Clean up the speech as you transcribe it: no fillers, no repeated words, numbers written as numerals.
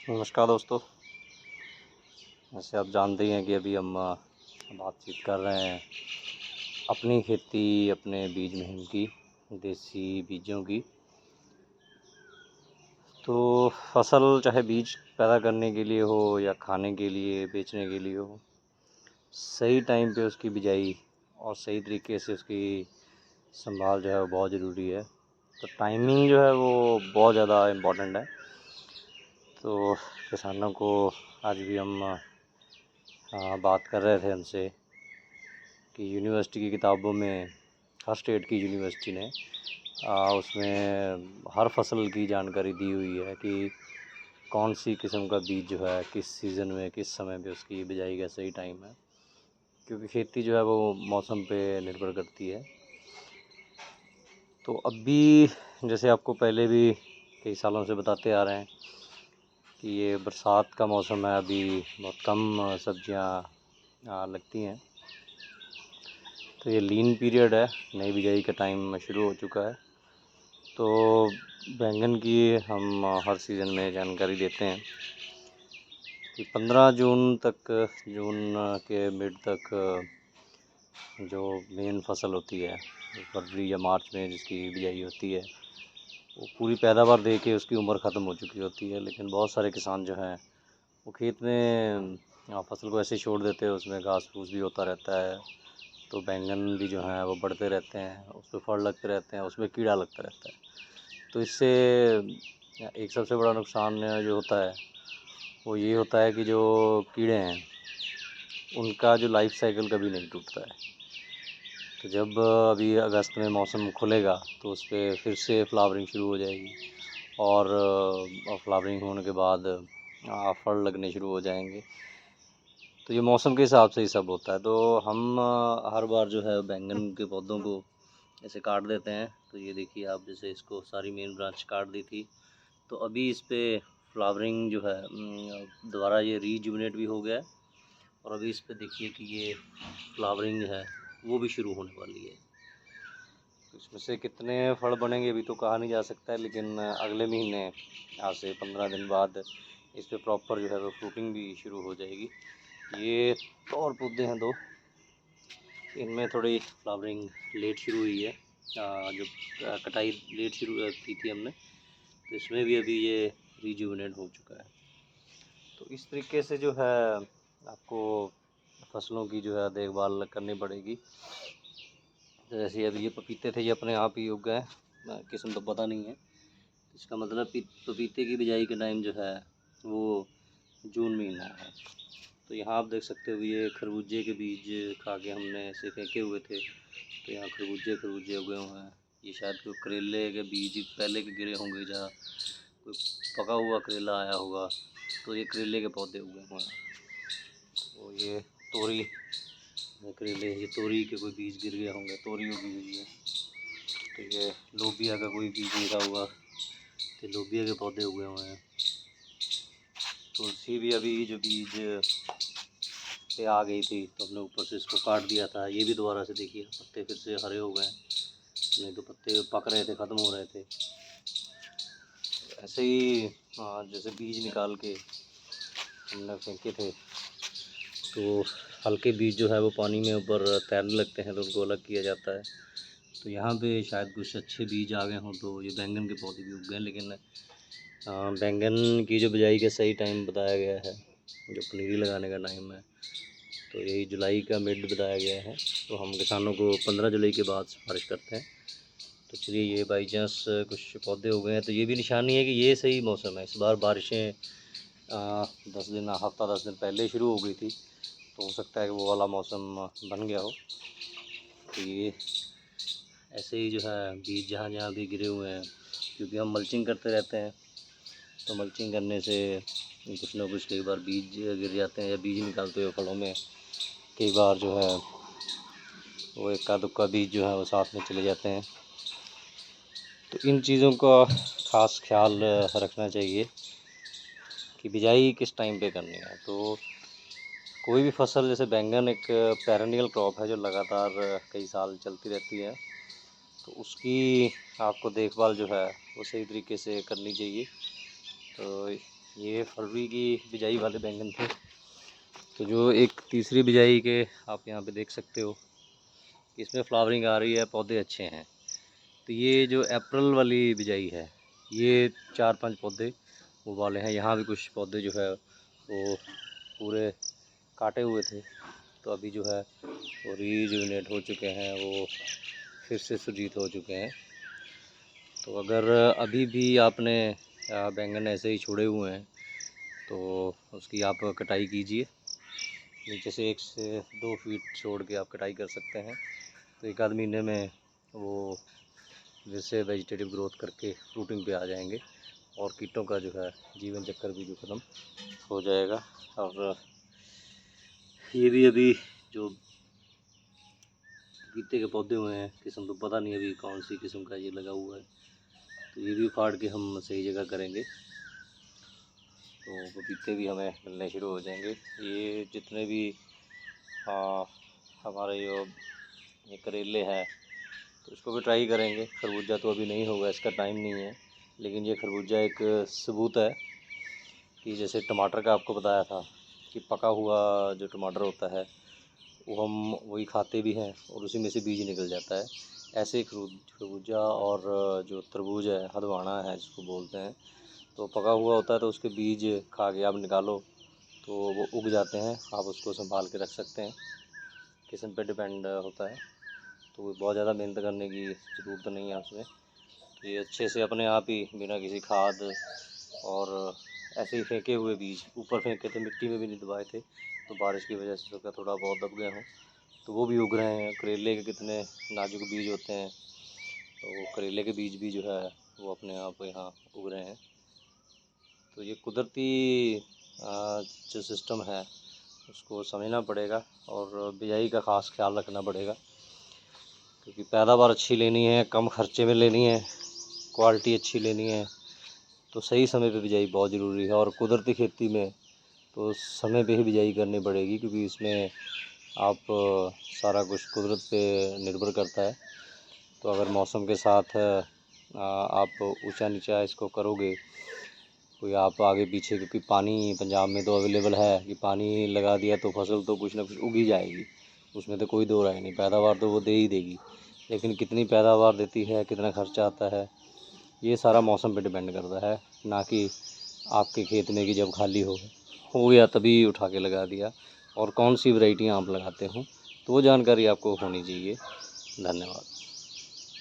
नमस्कार दोस्तों। जैसे आप जानते ही हैं कि अभी हम बातचीत कर रहे हैं अपनी खेती, अपने बीज मुहिम की, देसी बीजों की। तो फसल चाहे बीज पैदा करने के लिए हो या खाने के लिए, बेचने के लिए हो, सही टाइम पे उसकी बिजाई और सही तरीके से उसकी संभाल जो है वो बहुत ज़रूरी है। तो टाइमिंग जो है वो बहुत ज़्यादा इम्पोर्टेंट है। तो किसानों को आज भी हम बात कर रहे थे उनसे कि यूनिवर्सिटी की किताबों में, हर स्टेट की यूनिवर्सिटी ने उसमें हर फसल की जानकारी दी हुई है कि कौन सी किस्म का बीज जो है किस सीज़न में, किस समय पे उसकी बिजाई का सही टाइम है, क्योंकि खेती जो है वो मौसम पे निर्भर करती है। तो अभी जैसे आपको पहले भी कई सालों से बताते आ रहे हैं कि ये बरसात का मौसम है, अभी बहुत कम सब्जियां लगती हैं। तो ये लीन पीरियड है, नई बिजाई का टाइम शुरू हो चुका है। तो बैंगन की हम हर सीज़न में जानकारी देते हैं कि 15 जून तक, जून के मिड तक जो मेन फसल होती है, फरवरी या मार्च में जिसकी बिजाई होती है, वो पूरी पैदावार दे के उसकी उम्र ख़त्म हो चुकी होती है। लेकिन बहुत सारे किसान जो हैं वो खेत में फसल को ऐसे ही छोड़ देते हैं, उसमें घास फूस भी होता रहता है। तो बैंगन भी जो हैं वो बढ़ते रहते हैं, उस पर फल लगते रहते हैं, उसमें कीड़ा लगता रहता है। तो इससे एक सबसे बड़ा नुकसान जो होता है वो ये होता है कि जो कीड़े हैं उनका जो लाइफ साइकिल कभी नहीं टूटता है। तो जब अभी अगस्त में मौसम खुलेगा तो उस पर फिर से फ्लावरिंग शुरू हो जाएगी और फ्लावरिंग होने के बाद फल लगने शुरू हो जाएंगे। तो ये मौसम के हिसाब से ही सब होता है। तो हम हर बार जो है बैंगन के पौधों को ऐसे काट देते हैं। तो ये देखिए आप, जैसे इसको सारी मेन ब्रांच काट दी थी, तो अभी इस पर फ्लावरिंग जो है दोबारा ये रीजुविनेट भी हो गया है। और अभी इस पर देखिए कि ये फ्लावरिंग जो है वो भी शुरू होने वाली है। तो इसमें से कितने फल बनेंगे अभी तो कहा नहीं जा सकता है, लेकिन अगले महीने, आज से 15 दिन बाद, इस पर प्रॉपर जो है वो फ्रूटिंग भी शुरू हो जाएगी। ये तो और पौधे हैं दो, इनमें थोड़ी फ्लावरिंग लेट शुरू हुई है। जो कटाई लेट शुरू की थी हमने, तो इसमें भी अभी ये रिजुविनेट हो चुका है। तो इस तरीके से जो है आपको फसलों की जो है देखभाल करनी पड़ेगी। तो जैसे अभी ये पपीते थे, ये अपने आप ही उग गए, किस्म तो पता नहीं है। इसका मतलब पपीते की बिजाई का टाइम जो है वो जून महीना है। तो यहाँ आप देख सकते हो ये खरबूजे के बीज खा के हमने ऐसे फेंके हुए थे, तो यहाँ खरबूजे खरबूजे उगे हुए हैं। ये शायद कोई करेले के बीज पहले के गिरे होंगे, जहाँ कोई पका हुआ करेला आया होगा, तो ये करेले के पौधे उगे हुए हैं। तो ये तोरी, करेले, ये तोरी के कोई बीज गिर गए होंगे, तोरी उगी हुई है। तो ये लोबिया का कोई बीज गिरा हुआ, तो लोबिया के पौधे उगे हुए हैं। तुलसी भी अभी जो बीज पे आ गई थी तो हमने ऊपर से इसको काट दिया था। ये भी दोबारा से देखिए पत्ते फिर से हरे हो गए, नहीं तो पत्ते पक रहे थे, ख़त्म हो रहे थे। ऐसे ही जैसे बीज निकाल के हमने फेंके थे, तो हल्के बीज जो है वो पानी में ऊपर तैरने लगते हैं, तो उनको अलग किया जाता है। तो यहाँ पे शायद कुछ अच्छे बीज आ गए हों, तो ये बैंगन के पौधे भी उग गए। लेकिन बैंगन की जो बिजाई का सही टाइम बताया गया है, जो पनीरी लगाने का टाइम है, तो यही जुलाई का मिड बताया गया है। तो हम किसानों को 15 जुलाई के बाद सिफारिश करते हैं। तो चलिए, ये बाई चांस कुछ पौधे हो गए हैं, तो ये भी निशानी है कि ये सही मौसम है। इस बार बारिशें 10 दिन, हफ्ता 10 दिन पहले शुरू हो गई थी, तो हो सकता है कि वो वाला मौसम बन गया हो। तो ये ऐसे ही जो है बीज जहाँ जहाँ भी गिरे हुए हैं, क्योंकि हम मल्चिंग करते रहते हैं, तो मल्चिंग करने से कुछ ना कुछ कई बार बीज गिर जाते हैं, या बीज निकालते हुए फलों में कई बार जो है वो इक्का दुक्का बीज जो है वो साथ में चले जाते हैं। तो इन चीज़ों का ख़ास ख्याल रखना चाहिए कि बिजाई किस टाइम पे करनी है। तो कोई भी फसल, जैसे बैंगन एक पेरेनियल क्रॉप है जो लगातार कई साल चलती रहती है, तो उसकी आपको देखभाल जो है वो सही तरीके से करनी चाहिए। तो ये फरवरी की बिजाई वाले बैंगन थे। तो जो एक तीसरी बिजाई के आप यहाँ पे देख सकते हो, इसमें फ्लावरिंग आ रही है, पौधे अच्छे हैं। तो ये जो अप्रैल वाली बिजाई है, ये 4-5 पौधे वो वाले हैं। यहाँ भी कुछ पौधे जो है वो पूरे काटे हुए थे, तो अभी जो है वो रीजुविनेट हो चुके हैं, वो फिर से सुजीत हो चुके हैं। तो अगर अभी भी आपने बैंगन ऐसे ही छोड़े हुए हैं तो उसकी आप कटाई कीजिए। नीचे से 1 से 2 फीट छोड़ के आप कटाई कर सकते हैं। तो 1 आध महीने में वो फिर से वेजिटेटिव ग्रोथ करके फ्रूटिंग पे आ जाएंगे और कीटों का जो है जीवन चक्कर भी जो ख़त्म हो जाएगा। और ये भी अभी जो पपीते के पौधे हुए हैं, किस्म तो पता नहीं अभी कौन सी किस्म का ये लगा हुआ है, तो ये भी उखाड़ के हम सही जगह करेंगे तो पपीते भी हमें मिलने शुरू हो जाएंगे। ये जितने भी हमारे ये करेले हैं तो इसको भी ट्राई करेंगे। खरबूजा तो अभी नहीं होगा, इसका टाइम नहीं है, लेकिन ये खरबूजा एक सबूत है कि जैसे टमाटर का आपको बताया था कि पका हुआ जो टमाटर होता है वो हम वही खाते भी हैं और उसी में से बीज निकल जाता है। ऐसे ही खरबूजा और जो तरबूज है, हदवाना है जिसको बोलते हैं, तो पका हुआ होता है तो उसके बीज खा के आप निकालो तो वो उग जाते हैं। आप उसको संभाल के रख सकते हैं, किस्म पे डिपेंड होता है। तो बहुत ज़्यादा मेहनत करने की ज़रूरत नहीं है उसमें। तो ये अच्छे से अपने आप ही बिना किसी खाद और ऐसे ही फेंके हुए बीज ऊपर फेंके थे, मिट्टी में भी नहीं दबाए थे, तो बारिश की वजह से थोड़ा बहुत दब गए हों, तो वो भी उग रहे हैं। करेले के कितने नाजुक बीज होते हैं, तो करेले के बीज भी जो है वो अपने आप यहाँ उग रहे हैं। तो ये कुदरती जो सिस्टम है उसको समझना पड़ेगा और बिजाई का ख़ास ख्याल रखना पड़ेगा, क्योंकि पैदावार अच्छी लेनी है, कम खर्चे में लेनी है, क्वालिटी अच्छी लेनी है, तो सही समय पे बिजाई बहुत ज़रूरी है। और कुदरती खेती में तो समय पे ही बिजाई करनी पड़ेगी, क्योंकि इसमें आप सारा कुछ कुदरत पे निर्भर करता है। तो अगर मौसम के साथ आप ऊंचा नीचा इसको करोगे, कोई आप आगे पीछे, क्योंकि पानी पंजाब में तो अवेलेबल है कि पानी लगा दिया तो फसल तो कुछ ना कुछ उग ही जाएगी, उसमें तो कोई दो राय नहीं, पैदावार तो वो दे ही देगी। लेकिन कितनी पैदावार देती है, कितना खर्चा आता है, ये सारा मौसम पे डिपेंड करता है, ना कि आपके खेत में कि जब खाली हो गया तभी उठा के लगा दिया। और कौन सी वैरायटियाँ आप लगाते हो तो वो जानकारी आपको होनी चाहिए। धन्यवाद।